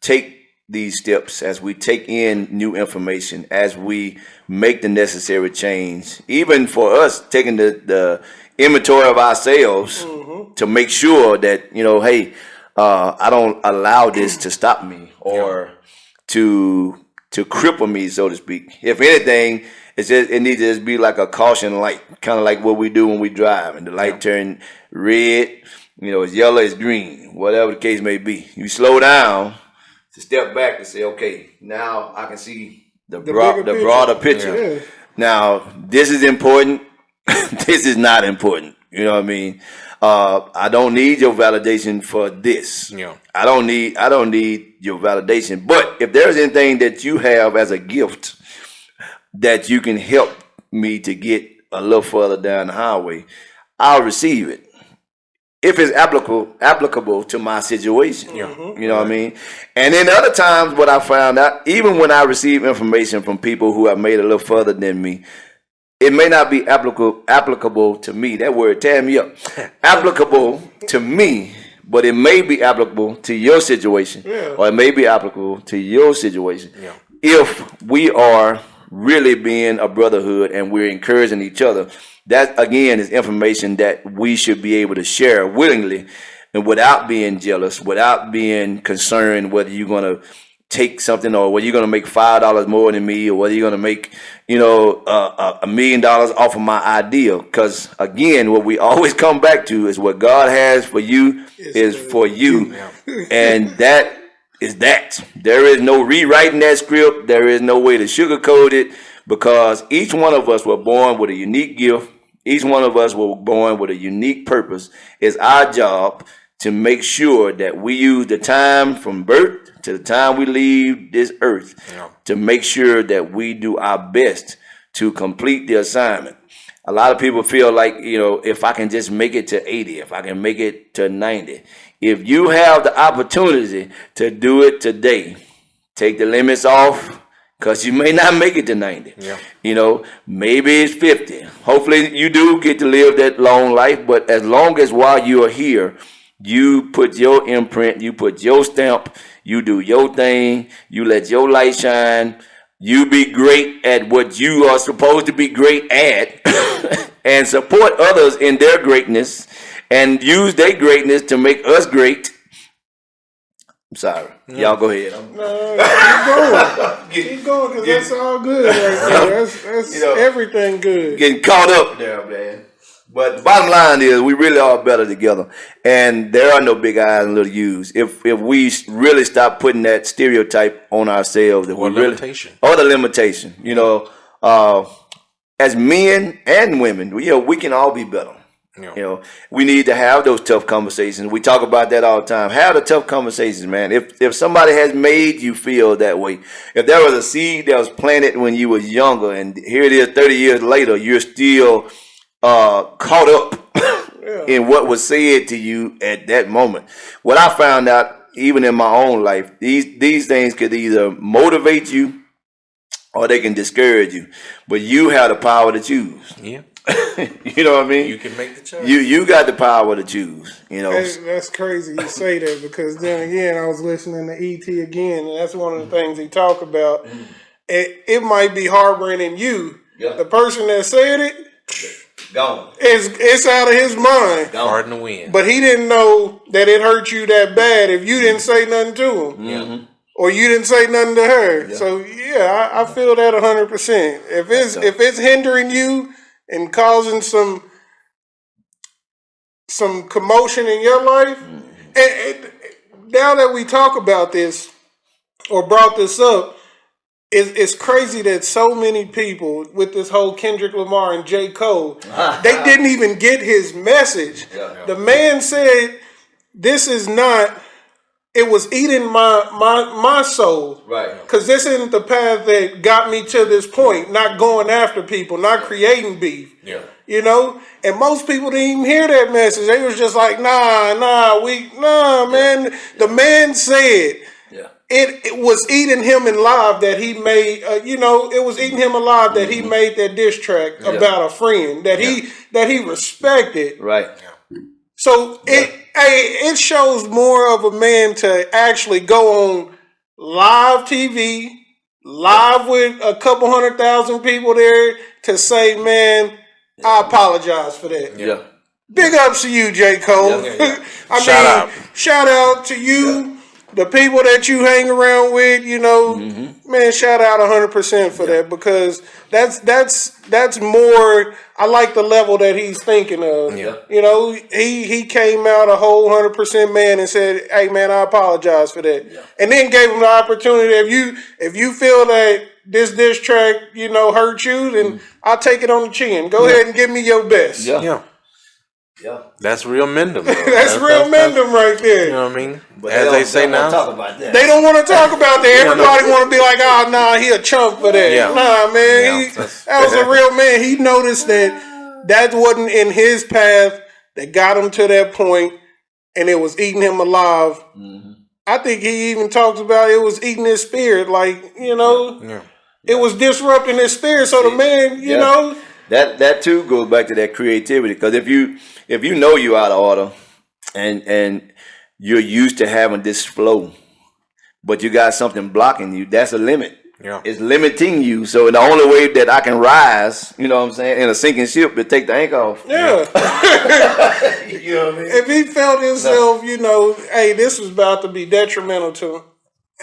take these steps, as we take in new information, as we make the necessary change, even for us taking the inventory of ourselves to make sure that, hey, I don't allow this to stop me or to cripple me, so to speak. If anything, it needs to just be like a caution light, kind of like what we do when we drive, and the light turn red, it's yellow, it's green, whatever the case may be. You slow down to step back and say, okay, now I can see the broader picture. Yeah. Now, this is important. This is not important. You know what I mean? I don't need your validation for this. Yeah. I don't need your validation. But if there's anything that you have as a gift that you can help me to get a little further down the highway, I'll receive it. If it's applicable to my situation. Yeah. You know what I mean? And then other times what I found out, even when I receive information from people who have made it a little further than me, it may not be applicable to me. That word, tear me up. Applicable to me, but it may be applicable to your situation. Yeah. Or it may be applicable to your situation. Yeah. If we are really being a brotherhood and we're encouraging each other, that again is information that we should be able to share willingly and without being jealous, without being concerned whether you're going to take something or whether you're going to make $5 more than me or whether you're going to make, $1 million off of my idea. Because again, what we always come back to is what God has for you is for you. And that is that. There is no rewriting that script. There is no way to sugarcoat it, because each one of us were born with a unique gift. Each one of us were born with a unique purpose. It's our job to make sure that we use the time from birth to the time we leave this earth to make sure that we do our best to complete the assignment. A lot of people feel like, if I can just make it to 80, if I can make it to 90, if you have the opportunity to do it today, take the limits off, because you may not make it to 90. Yeah. Maybe it's 50. Hopefully you do get to live that long life, but as long as while you are here, you put your imprint, you put your stamp, You do your thing. You let your light shine. You be great at what you are supposed to be great at, and support others in their greatness, and use their greatness to make us great. I'm sorry. Y'all go ahead. Keep going, because that's all good right there. That's everything good. Getting caught up there, man. But the bottom line is we really are better together. And there are no big eyes and little U's. If we really stop putting that stereotype on ourselves. Or limitation. Or the limitation. As men and women, we can all be better. Yeah. We need to have those tough conversations. We talk about that all the time. Have the tough conversations, man. If somebody has made you feel that way, if there was a seed that was planted when you were younger, and here it is 30 years later, you're still caught up in what was said to you at that moment. What I found out, even in my own life, these things could either motivate you or they can discourage you. But you have the power to choose. Yeah. You know what I mean? You can make the choice. You got the power to choose. That's crazy you say that, because then again, I was listening to E.T. again, and that's one of the things he talked about. It might be harboring in you. Yeah. The person that said it, gone. It's out of his mind. Hard to win. But he didn't know that it hurt you that bad if you didn't say nothing to him. Mm-hmm. Or you didn't say nothing to her. Yeah. So I feel that 100%. If it's hindering you and causing some commotion in your life, and now that we talk about this or brought this up, it's crazy that so many people with this whole Kendrick Lamar and J. Cole, they didn't even get his message. Yeah. The man said, this is not, it was eating my soul. Right. Because this isn't the path that got me to this point. Not going after people, not creating beef. Yeah. And most people didn't even hear that message. They was just like, man. The man said, it was eating him alive that he made, it was eating him alive that he made that diss track about a friend that he respected. Right. So it shows more of a man to actually go on live TV, live with a couple 100,000 people there to say, man, I apologize for that. Yeah. Big ups to you, J. Cole. Shout out to you. The people that you hang around with, man, shout out 100% for that, because that's more. I like the level that he's thinking of. Yeah. He came out a whole 100% man and said, "Hey, man, I apologize for that," and then gave him the opportunity. If you feel that this diss track, hurt you, then I'll take it on the chin. Go ahead and give me your best. Yeah. That's real Mendham. That's real Mendham right there. You know what I mean? But as they say now, they don't want to talk about that. Everybody want to be like, "Oh, nah, he a chump for that." Yeah. Nah, man, that was a real man. He noticed that wasn't in his path that got him to that point, and it was eating him alive. Mm-hmm. I think he even talks about it was eating his spirit, it was disrupting his spirit. So the man, That too goes back to that creativity, because if you know you're out of order and you're used to having this flow, but you got something blocking you, that's a limit. Yeah. It's limiting you. So the only way that I can rise, in a sinking ship, to take the anchor off. Yeah. You know what I mean? If he felt himself, hey, this was about to be detrimental to him.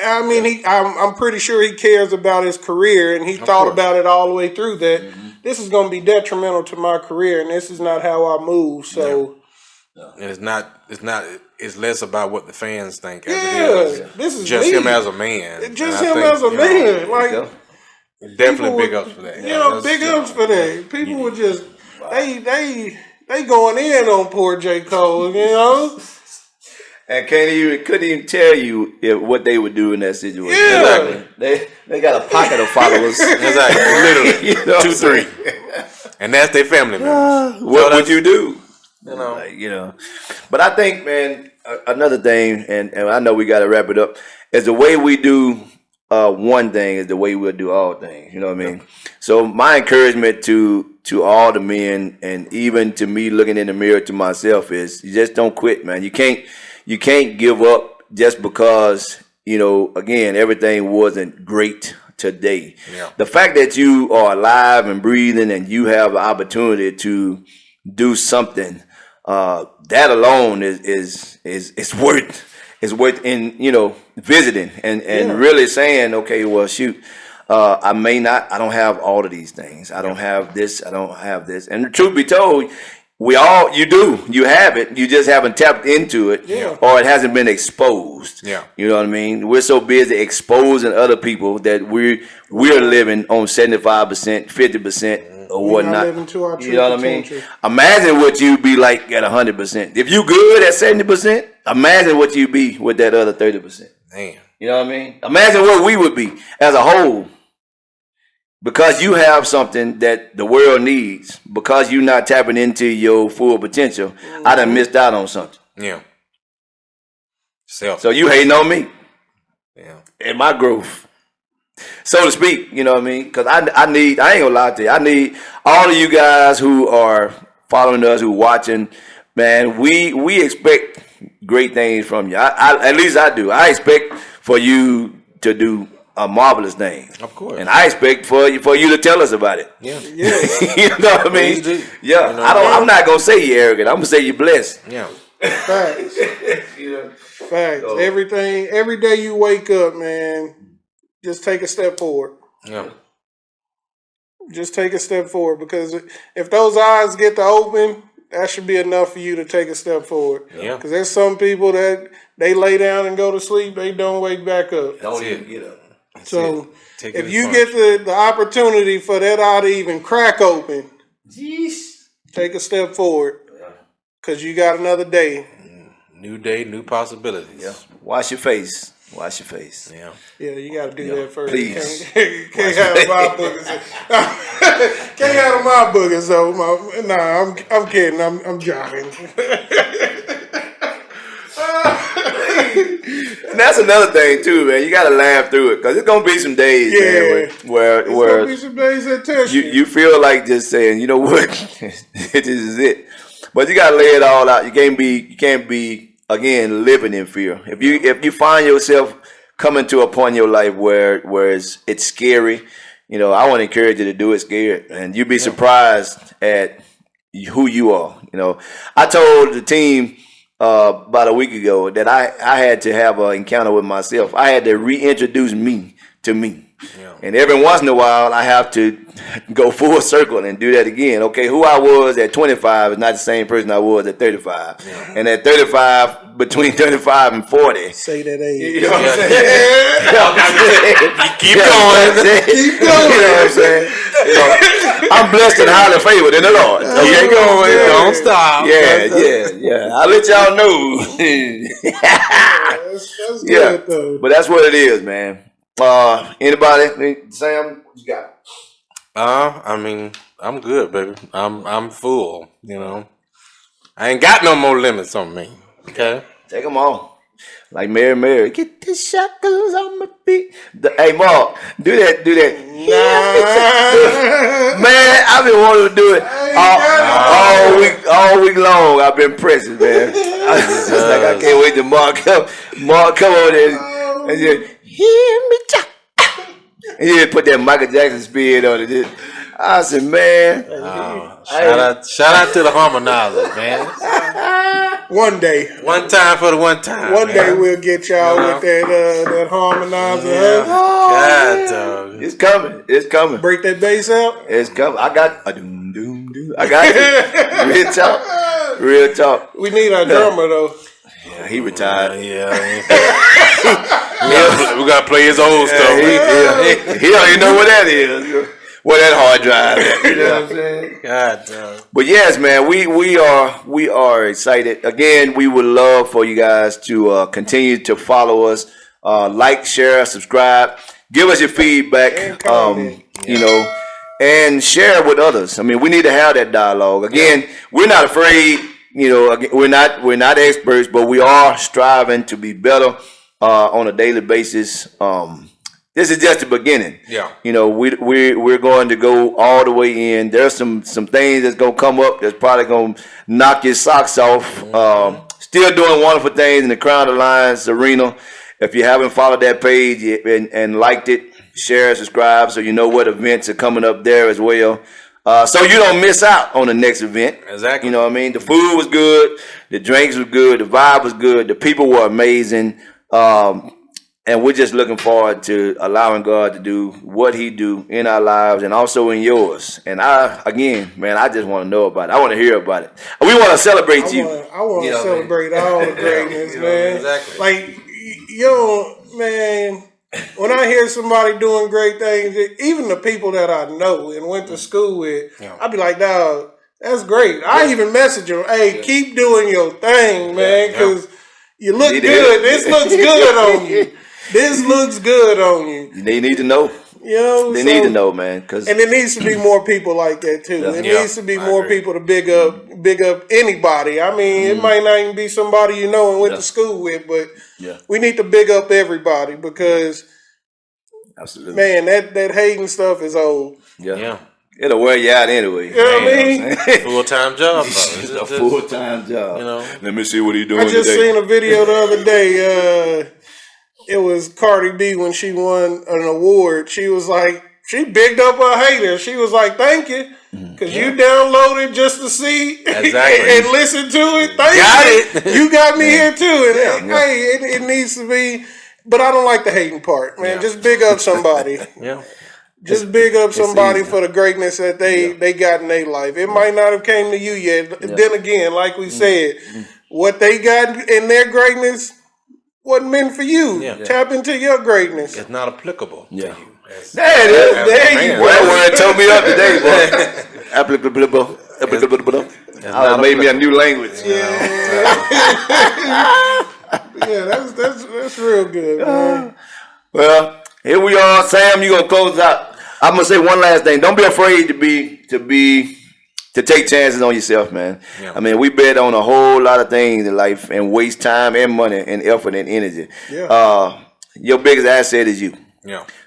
I mean, I'm pretty sure he cares about his career, and he thought about it all the way through that. Mm-hmm. This is going to be detrimental to my career, and this is not how I move. So, it's less about what the fans think. As it is. This is just him as a man. Just him as a man. Definitely big ups for that. Big ups for that. People were just they going in on poor J. Cole. And couldn't even tell you what they would do in that situation. Yeah. Exactly. They got a pocket of followers. Exactly. Literally. 2, 3. And that's their family members. What would you do? But I think, man, another thing, and I know we got to wrap it up, is the way we do one thing is the way we'll do all things. You know what I mean? So my encouragement to all the men, and even to me looking in the mirror to myself, is you just don't quit, man. You can't give up just because again, everything wasn't great today. Yeah. The fact that you are alive and breathing and you have the opportunity to do something, that alone is worth visiting and really saying, okay, well, shoot, I don't have all of these things. I don't have this. I don't have this. And the truth be told, you have it. You just haven't tapped into it, or it hasn't been exposed. Yeah. You know what I mean? We're so busy exposing other people that we're living on 75%, 50%, or whatnot. Living to our true you know what potential. I mean? Imagine what you'd be like at 100%. If you good at 70%, imagine what you'd be with that other 30%. Man. You know what I mean? Imagine what we would be as a whole. Because you have something that the world needs, because you're not tapping into your full potential, I done missed out on something. Yeah. So you hating on me. Yeah. And my growth, so to speak, you know what I mean? Because I ain't gonna lie to you, I need all of you guys who are following us, who watching, man, we expect great things from you. I at least I do. I expect for you to do a marvelous thing. Of course. And I expect for you to tell us about it. Yeah. You know what I mean? Please do. Yeah. I'm not gonna say you arrogant. I'm gonna say you blessed. Yeah. Facts. Facts. Every day you wake up, man, just take a step forward. Yeah. Just take a step forward, because if those eyes get to open, that should be enough for you to take a step forward. Yeah. Because there's some people that they lay down and go to sleep, they don't wake back up. Don't even get up. So Take if it you as get the opportunity for that eye to even crack open, Jeez. take a step forward, because you got another day. New day, new possibilities. Yeah. Wash your face. Wash your face. Yeah. Yeah, you got to do that first. Please. You can't have my boogers. Can't have my boogers though. I'm kidding. I'm joking. And that's another thing too, man. You gotta laugh through it, because it's gonna be some days, man, where It's gonna be some days that test you feel like just saying, you know what, this is it. But you gotta lay it all out. You can't be again living in fear. If you find yourself coming to a point in your life where it's scary, I want to encourage you to do it scared, and you'd be surprised at who you are. I told the team about a week ago that I had to have an encounter with myself. I had to reintroduce me to me. Yeah. And every once in a while, I have to go full circle and do that again. Okay, who I was at 25 is not the same person I was at 35. Yeah. And at 35, between 35 and 40. Say that age. You know what I'm saying? Keep going. Keep going. You know what I'm saying? I'm blessed and highly favored in the Lord. Okay, keep going. Don't stop. Yeah. I'll let y'all know. That's good, though. But that's what it is, man. Anybody? Sam, what you got? I mean, I'm good, baby. I'm full. I ain't got no more limits on me. Okay, take them on. Like Mary, get the shackles on my feet. Hey, Mark, do that. Man, I've been wanting to do it all week long. I've been pressing, man. It's like I can't wait to Mark come on there and just hear me talk. And he put that Michael Jackson spin on it. I said, man. Shout out to the harmonizers, man. One day. One time for the one time. One day we'll get y'all with that harmonizer. Yeah. God, dog. It's coming. Break that bass out. It's coming. I got a doom doom doom. I got it. Real talk. We need our drummer though. Yeah, he retired. We gotta play his old stuff. He don't even know what that is. Where that hard drive at. You know what I'm saying? God damn. But yes, man, we are excited. Again, we would love for you guys to continue to follow us, like, share, subscribe, give us your feedback, and share with others. I mean, we need to have that dialogue. Again, we're not afraid. We're not experts, but we are striving to be better on a daily basis. This is just the beginning. Yeah. We're going to go all the way in. There's some things that's gonna come up that's probably gonna knock your socks off. Still doing wonderful things in the Crown of Lions arena, If you haven't followed that page and liked it, share, subscribe, so you know what events are coming up there as well. So you don't miss out on the next event. Exactly. You know what I mean? The food was good. The drinks was good. The vibe was good. The people were amazing. And we're just looking forward to allowing God to do what he do in our lives and also in yours. And I just want to know about it. I want to hear about it. We want to celebrate you. I want to celebrate all the greatness, man. Exactly. Like, man, when I hear somebody doing great things, even the people that I know and went to school with, I'd be like, dog, that's great. I even message them, hey, keep doing your thing, man, because you look good. This looks good on you. This looks good on you. They need to know. They need to know, man. And there needs to be more people like that too. There needs to be more people to big up anybody. I mean, it might not even be somebody you know and went to school with, but we need to big up everybody because, man, that hating stuff is old. Yeah. It'll wear you out anyway. You know what I mean? Full-time job, bro. It's a full-time job. You know. Let me see what he's doing I just seen a video the other day. It was Cardi B when she won an award. She was like, she bigged up her hater. She was like, thank you. Because you downloaded just to see and listen to it. Thank you. You got me here too. And hey, it needs to be, but I don't like the hating part, man. Just big up somebody. Just big up somebody for the greatness that they got in their life. It might not have came to you yet. Then again, like we said, what they got in their greatness wasn't meant for you. Tap into your greatness. It's not applicable to you. There it is. There you go. That word told me up today, boy. Applicable. Made me a new language. That's real good, man. Well, here we are. Sam, you gonna close out. I'm gonna say one last thing. Don't be afraid to take chances on yourself, man. I mean, we bet on a whole lot of things in life and waste time and money and effort and energy. Your biggest asset is you.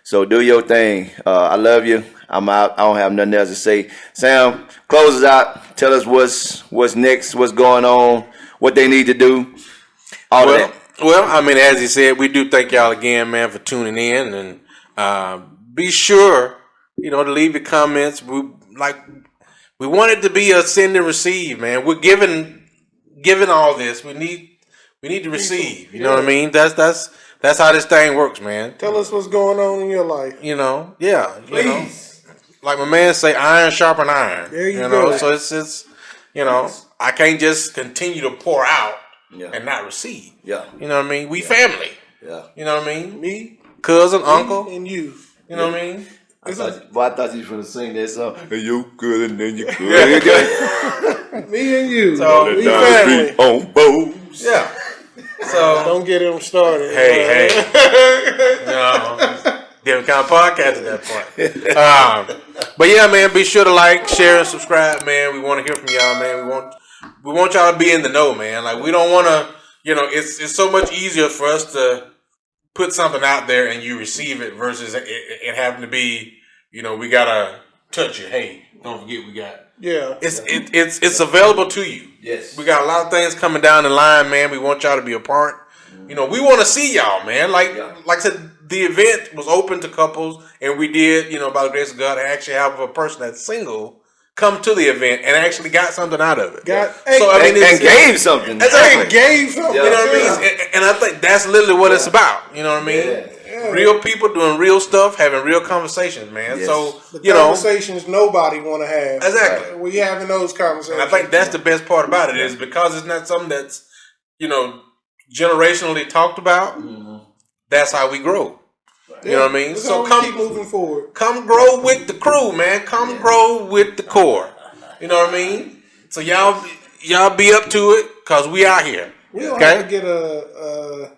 So do your thing. I love you. I'm out. I don't have nothing else to say. Sam, close us out. Tell us what's next, what's going on, what they need to do. All of that. Well, I mean, as he said, we do thank y'all again, man, for tuning in. And be sure, to leave your comments. We want it to be a send and receive, man. We're giving all this. We need to receive. You know what I mean? That's how this thing works, man. Tell us what's going on in your life. Please. Like my man say, iron sharpen iron. There you go. So it's I can't just continue to pour out and not receive. You know what I mean? We family. You know what I mean? Me, cousin, uncle, and you. You know what I mean? I thought you were going to sing that song. Hey, you good and then you good. Me and you. So we family. On both. Yeah. So don't get him started. Hey. Different kind of podcast at that point. But yeah, man, be sure to like, share, and subscribe, man. We want to hear from y'all, man. We want y'all to be in the know, man. Like, we don't want to, it's so much easier for us to put something out there and you receive it versus it having to be, we gotta touch it. Hey, don't forget we got. It's available to you. Yes. We got a lot of things coming down the line, man. We want y'all to be a part. We want to see y'all, man. Like I said, the event was open to couples, and we did, by the grace of God, actually have a person that's single come to the event and actually got something out of it. And gave something. Exactly. Gave something. You know what I mean? And I think that's literally what it's about. You know what I mean? Real people doing real stuff, having real conversations, man. So, the conversations nobody want to have. Exactly. We having those conversations. And I think that's the best part about it is because it's not something that's, generationally talked about. That's how we grow. You know what I mean? So come keep moving forward. Come grow with the crew, man. Come grow with the core. You know what I mean? So y'all be up to it because we out here. We don't have to get a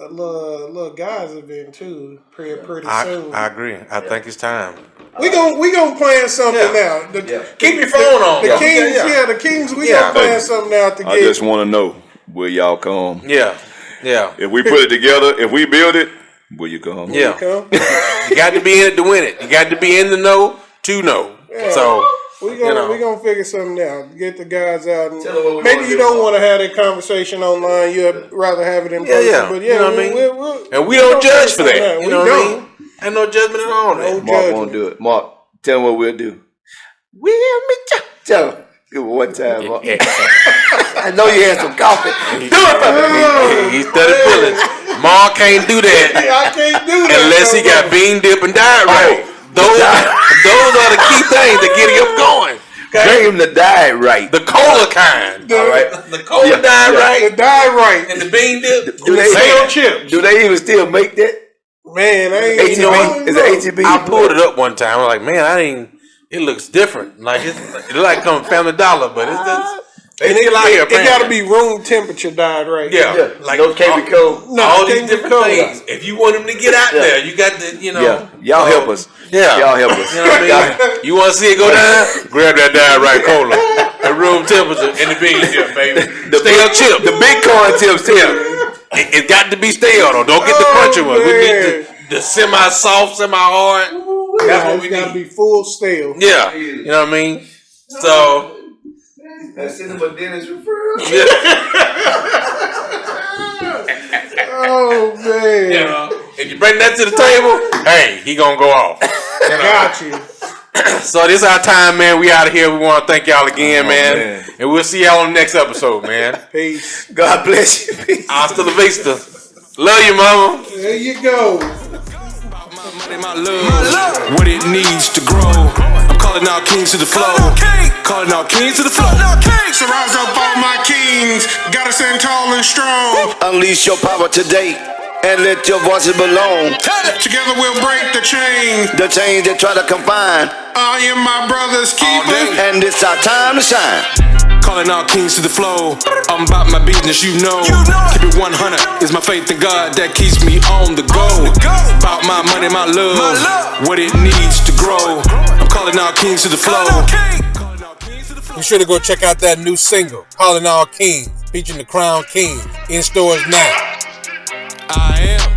little guys event too pretty soon. I agree. I think it's time. We gonna plan something now. Keep your phone on. The Kings, the Kings. We gonna plan something out to get. I just want to know, will y'all come? Yeah. If we put it together, if we build it, will you come? You got to be in it to win it. You got to be in the know to know. So We gonna figure something out. Get the guys out. And what maybe you don't want to have that conversation online. You'd rather have it in person. Yeah. But you know what I mean? And we don't judge for that. You know what I mean? Ain't no judgment at all. No Mark won't do it. Mark, tell him what we'll do. We'll meet you. Tell him. Give him one time, Mark. I know you had some coffee. Do it for me. He started feeling. Mark can't do that. I can't do that unless he got bean dip and diet right. Those are the key things that get him going. Okay? Bring him the diet right. The cola kind. All right. The cola diet right. The diet right. And the bean dip. Do they chips? Do they even still make that? Man, I ain't HEB? Is it HEB? I pulled it up one time. I was like, man, it looks different. Like it's like coming Family Dollar, but it's just. It got to be room temperature diet right. Yeah. Like no chemical. All these different things. If you want him to get out there, you got to, Y'all help us. Yeah. Y'all help us. You know what I mean? You want to see it go down? Grab that diet right cola. At room temperature and the bean dip, baby. The stale chip. The big corn chips too. It got to be stale though. Don't get the crunchy one. We need the semi-soft, semi-hard. That's what we need. Got to be full stale. Yeah. You know what I mean? So. That's Cinema Dennis referral. Yeah. Oh man! You know, if you bring that to the table, hey, he gonna go off. Got you. So this is our time, man. We out of here. We want to thank y'all again, man. And we'll see y'all on the next episode, man. Peace. God bless you. Peace. Hasta la vista. Love you, mama. There you go. My love, what it needs to grow. I'm calling all kings to the flow. Calling all kings to the flow. So rise up all my kings. Gotta stand tall and strong. Unleash your power today and let your voices belong. Together we'll break the chains. The chains that try to confine. I am my brother's keeper. And it's our time to shine. Calling all kings to the flow. I'm about my business, you know. Keep it 100 is my faith in God that keeps me on the go. About my money, my love, what it needs to grow. I'm calling all kings to the flow. Be sure to go check out that new single, Calling All Kings, featuring the Crown King, in stores now. I am